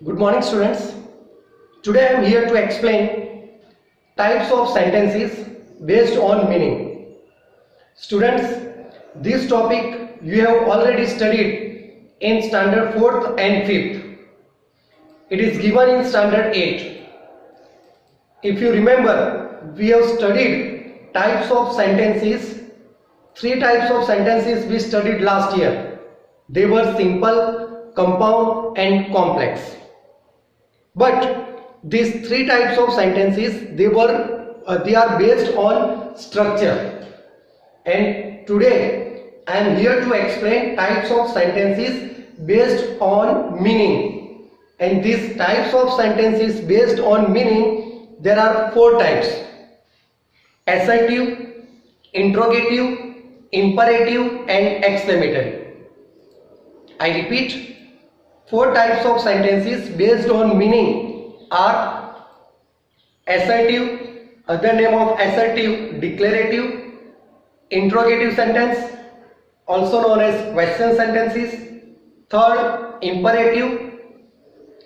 Good morning, students. Today I am here to explain types of sentences based on meaning. Students, this topic you have already studied in standard 4th and 5th. It is given in standard 8. If you remember, we have studied types of sentences. 3 types of sentences we studied last year. They were simple, compound and complex. But these 3 types of sentences, they are based on structure. And today I am here to explain types of sentences based on meaning. And these types of sentences based on meaning, there are 4 types: assertive, interrogative, imperative and exclamatory. I repeat, 4 types of sentences based on meaning are assertive, other name of assertive, declarative, interrogative sentence, also known as question sentences, third, imperative,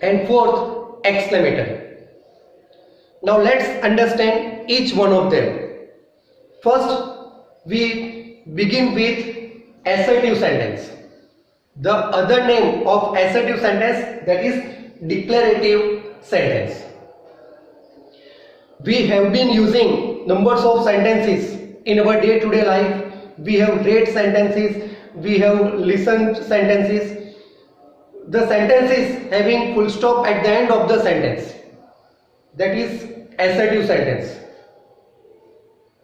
and fourth, exclamatory. Now let's understand each one of them. First, we begin with assertive sentence. The other name of assertive sentence, that is declarative sentence. We have been using numbers of sentences in our day-to-day life. We have read sentences, we have listened sentences. The sentence is having full stop at the end of the sentence. That is assertive sentence.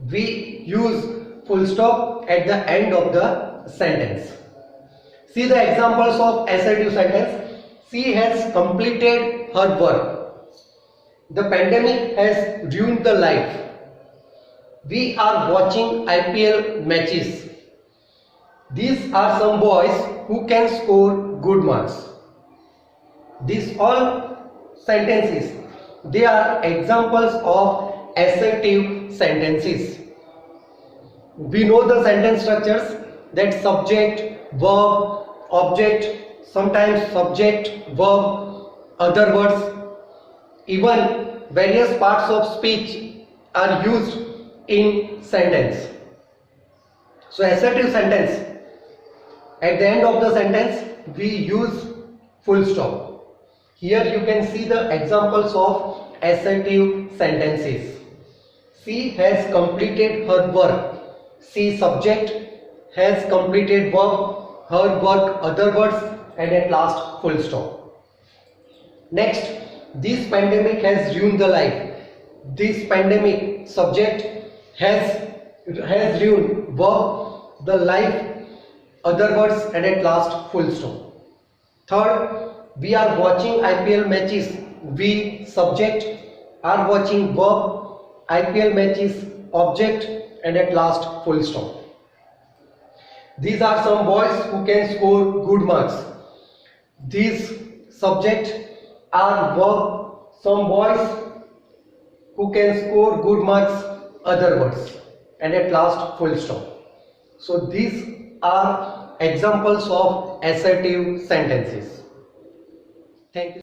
We use full stop at the end of the sentence. See the examples of assertive sentence. She has completed her work. The pandemic has ruined the life. We are watching IPL matches. These are some boys who can score good marks. These all sentences, they are examples of assertive sentences. We know the sentence structures, that subject, verb, object, sometimes subject, verb, other words. Even various parts of speech are used in sentence. So assertive sentence, at the end of the sentence we use full stop. Here you can see the examples of assertive sentences. She has completed her work. She subject, has completed verb, her work, other words, and at last full stop. Next, this pandemic has ruined the life. This pandemic, subject, has ruined verb, the life, other words, and at last full stop. Third, we are watching IPL matches. We, subject, are watching verb, IPL matches, object, and at last full stop. These are some boys who can score good marks. These subject are verb, some boys who can score good marks, other words, and at last full stop. So these are examples of assertive sentences. Thank you.